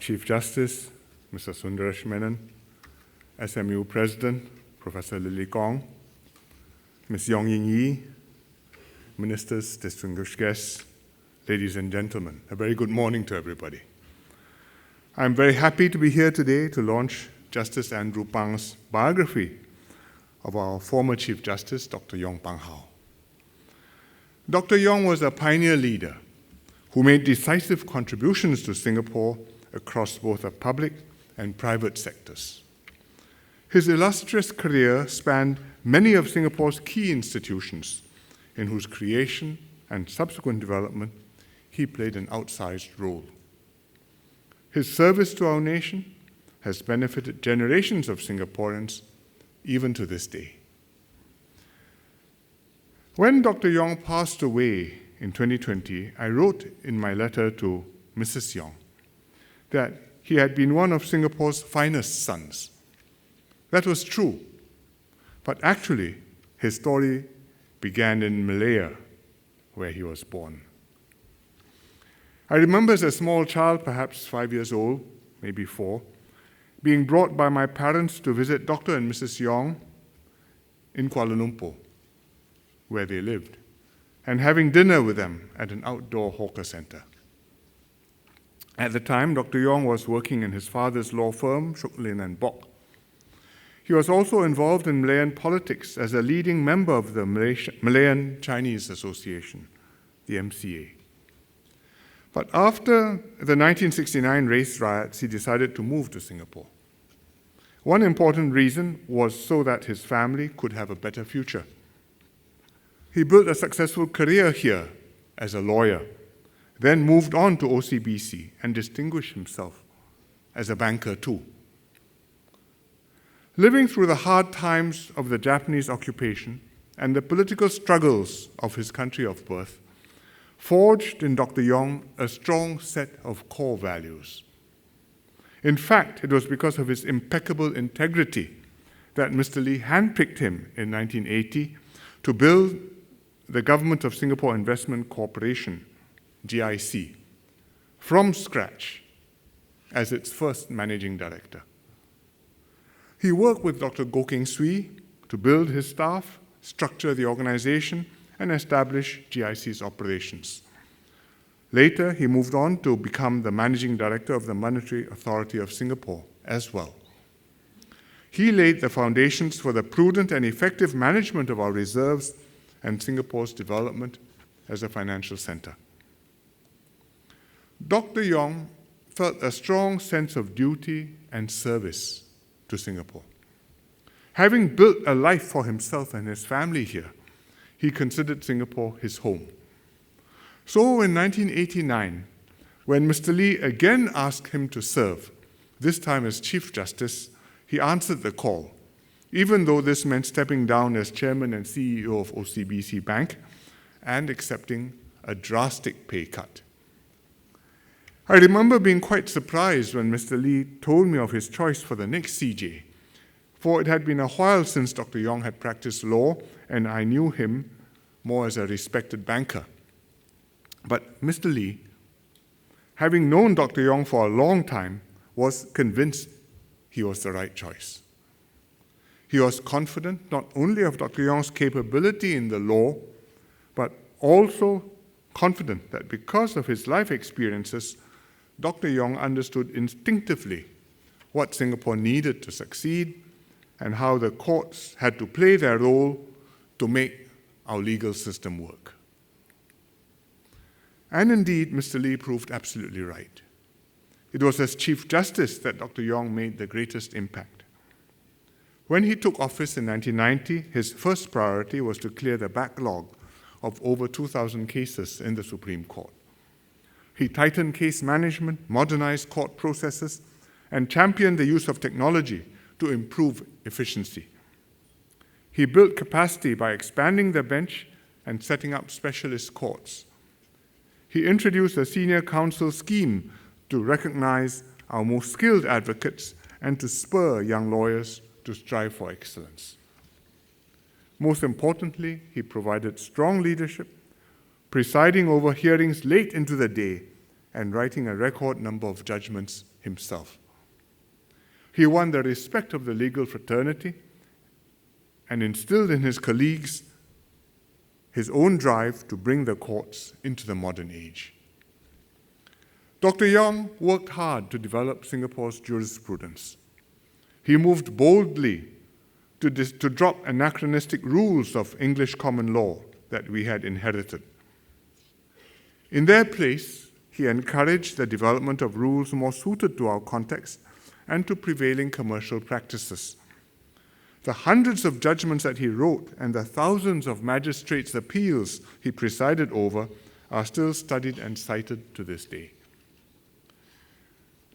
Chief Justice, Mr. Sundaresh Menon, SMU President, Professor Lily Kong, Ms. Yong Ying Yi, Ministers, distinguished guests, ladies and gentlemen, a very good morning to everybody. I'm very happy to be here today to launch Justice Andrew Phang's biography of our former Chief Justice, Dr. Yong Phang Hao. Dr. Yong was a pioneer leader who made decisive contributions to Singapore across both the public and private sectors. His illustrious career spanned many of Singapore's key institutions, in whose creation and subsequent development he played an outsized role. His service to our nation has benefited generations of Singaporeans even to this day. When Dr. Yong passed away in 2020, I wrote in my letter to Mrs. Yong that he had been one of Singapore's finest sons. That was true, but actually his story began in Malaya, where he was born. I remember as a small child, perhaps 5 years old, maybe 4, being brought by my parents to visit Dr. and Mrs. Yong in Kuala Lumpur, where they lived, and having dinner with them at an outdoor hawker center. At the time, Dr. Yong was working in his father's law firm, Shuk Lin and Bok. He was also involved in Malayan politics as a leading member of the Malayan Chinese Association, the MCA. But after the 1969 race riots, he decided to move to Singapore. One important reason was so that his family could have a better future. He built a successful career here as a lawyer, then moved on to OCBC and distinguished himself as a banker too. Living through the hard times of the Japanese occupation and the political struggles of his country of birth forged in Dr. Yong a strong set of core values. In fact, it was because of his impeccable integrity that Mr. Lee handpicked him in 1980 to build the Government of Singapore Investment Corporation, GIC, from scratch as its first managing director. He worked with Dr. Goh Keng Swee to build his staff, structure the organization, and establish GIC's operations. Later, he moved on to become the managing director of the Monetary Authority of Singapore as well. He laid the foundations for the prudent and effective management of our reserves and Singapore's development as a financial center. Dr. Yong felt a strong sense of duty and service to Singapore. Having built a life for himself and his family here, he considered Singapore his home. So in 1989, when Mr. Lee again asked him to serve, this time as Chief Justice, he answered the call, even though this meant stepping down as Chairman and CEO of OCBC Bank and accepting a drastic pay cut. I remember being quite surprised when Mr. Lee told me of his choice for the next CJ, for it had been a while since Dr. Yong had practiced law, and I knew him more as a respected banker. But Mr. Lee, having known Dr. Yong for a long time, was convinced he was the right choice. He was confident not only of Dr. Yong's capability in the law, but also confident that because of his life experiences, Dr. Yong understood instinctively what Singapore needed to succeed and how the courts had to play their role to make our legal system work. And indeed, Mr. Lee proved absolutely right. It was as Chief Justice that Dr. Yong made the greatest impact. When he took office in 1990, his first priority was to clear the backlog of over 2,000 cases in the Supreme Court. He tightened case management, modernized court processes, and championed the use of technology to improve efficiency. He built capacity by expanding the bench and setting up specialist courts. He introduced a senior counsel scheme to recognize our most skilled advocates and to spur young lawyers to strive for excellence. Most importantly, he provided strong leadership, presiding over hearings late into the day and writing a record number of judgments himself. He won the respect of the legal fraternity and instilled in his colleagues his own drive to bring the courts into the modern age. Dr. Yong worked hard to develop Singapore's jurisprudence. He moved boldly to drop anachronistic rules of English common law that we had inherited. In their place, he encouraged the development of rules more suited to our context and to prevailing commercial practices. The hundreds of judgments that he wrote and the thousands of magistrates' appeals he presided over are still studied and cited to this day.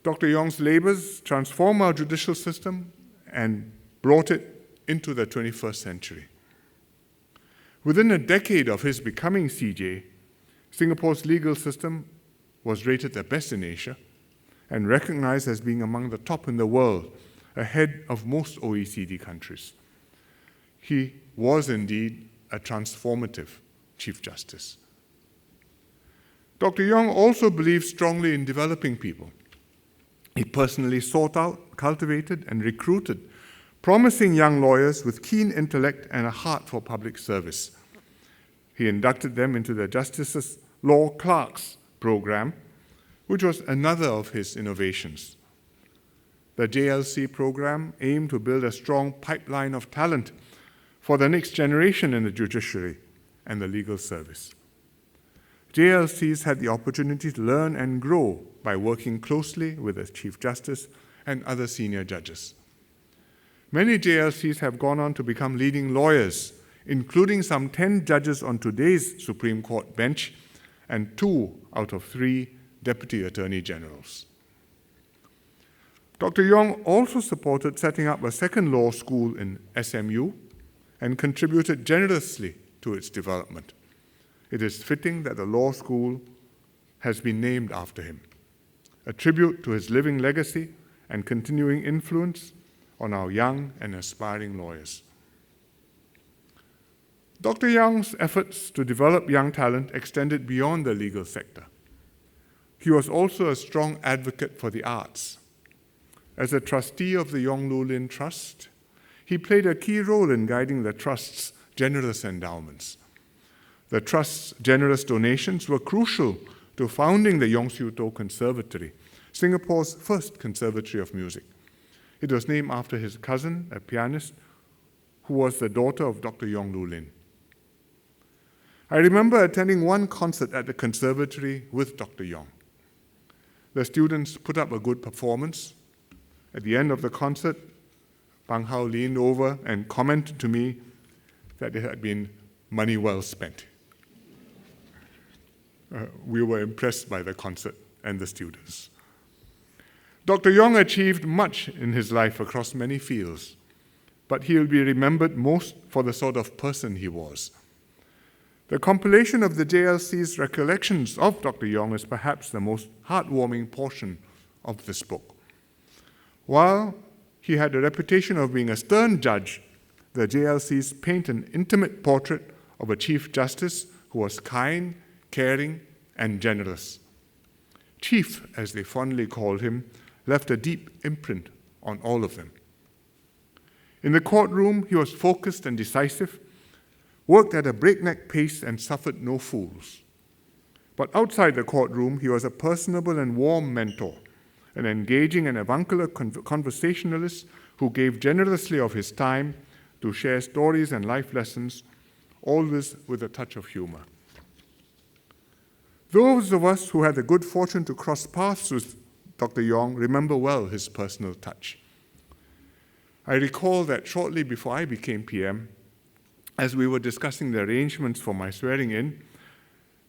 Dr. Yong's labors transformed our judicial system and brought it into the 21st century. Within a decade of his becoming CJ, Singapore's legal system was rated the best in Asia and recognized as being among the top in the world, ahead of most OECD countries. He was indeed a transformative Chief Justice. Dr. Yong also believed strongly in developing people. He personally sought out, cultivated, and recruited promising young lawyers with keen intellect and a heart for public service. He inducted them into the Justices Law Clerks program, which was another of his innovations. The JLC program aimed to build a strong pipeline of talent for the next generation in the judiciary and the legal service. JLCs had the opportunity to learn and grow by working closely with the Chief Justice and other senior judges. Many JLCs have gone on to become leading lawyers, including some 10 judges on today's Supreme Court bench and 2 out of 3 Deputy Attorney Generals. Dr. Yong also supported setting up a second law school in SMU and contributed generously to its development. It is fitting that the law school has been named after him, a tribute to his living legacy and continuing influence on our young and aspiring lawyers. Dr. Yong's efforts to develop young talent extended beyond the legal sector. He was also a strong advocate for the arts. As a trustee of the Yong Lu Lin Trust, he played a key role in guiding the Trust's generous endowments. The Trust's generous donations were crucial to founding the Yong Siu To Conservatory, Singapore's first conservatory of music. It was named after his cousin, a pianist, who was the daughter of Dr. Yong Lu Lin. I remember attending one concert at the conservatory with Dr. Yong. The students put up a good performance. At the end of the concert, Pang Hao leaned over and commented to me that it had been money well spent. We were impressed by the concert and the students. Dr. Yong achieved much in his life across many fields, but he will be remembered most for the sort of person he was. The compilation of the JLC's recollections of Dr. Yong is perhaps the most heartwarming portion of this book. While he had a reputation of being a stern judge, the JLCs paint an intimate portrait of a Chief Justice who was kind, caring, and generous. Chief, as they fondly called him, left a deep imprint on all of them. In the courtroom, he was focused and decisive, worked at a breakneck pace, and suffered no fools. But outside the courtroom, he was a personable and warm mentor, an engaging and avuncular conversationalist who gave generously of his time to share stories and life lessons, always with a touch of humor. Those of us who had the good fortune to cross paths with Dr. Yong remember well his personal touch. I recall that shortly before I became PM, as we were discussing the arrangements for my swearing in,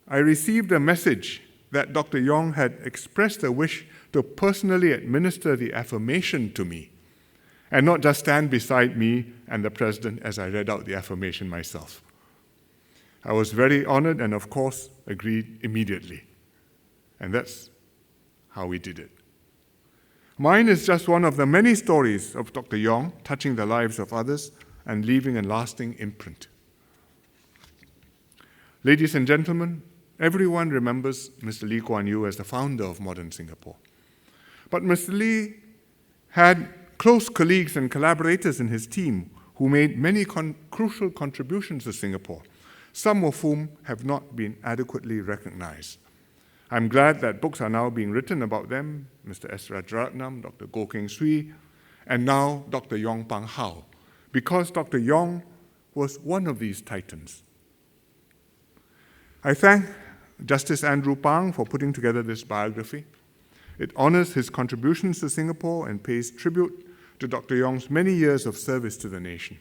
I received a message that Dr. Yong had expressed a wish to personally administer the affirmation to me, and not just stand beside me and the President as I read out the affirmation myself. I was very honored and, of course, agreed immediately. And that's how we did it. Mine is just one of the many stories of Dr. Yong touching the lives of others and leaving a lasting imprint. Ladies and gentlemen, everyone remembers Mr. Lee Kuan Yew as the founder of modern Singapore. But Mr. Lee had close colleagues and collaborators in his team who made many crucial contributions to Singapore, some of whom have not been adequately recognized. I'm glad that books are now being written about them, Mr. S. Rajaratnam, Dr. Goh Keng Swee, and now Dr. Yong Pang Hao, because Dr. Yong was one of these titans. I thank Justice Andrew Pang for putting together this biography. It honors his contributions to Singapore and pays tribute to Dr. Yong's many years of service to the nation.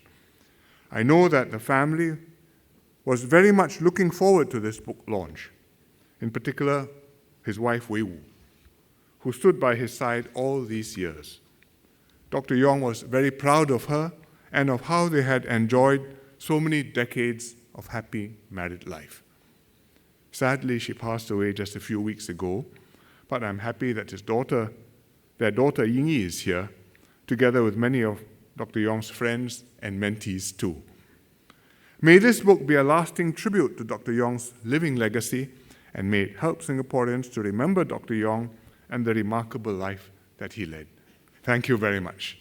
I know that the family was very much looking forward to this book launch, in particular his wife Wei Wu, who stood by his side all these years. Dr. Yong was very proud of her and of how they had enjoyed so many decades of happy married life. Sadly, she passed away just a few weeks ago, but I'm happy that their daughter Ying Yi is here, together with many of Dr. Yong's friends and mentees too. May this book be a lasting tribute to Dr. Yong's living legacy, and may it help Singaporeans to remember Dr. Yong and the remarkable life that he led. Thank you very much.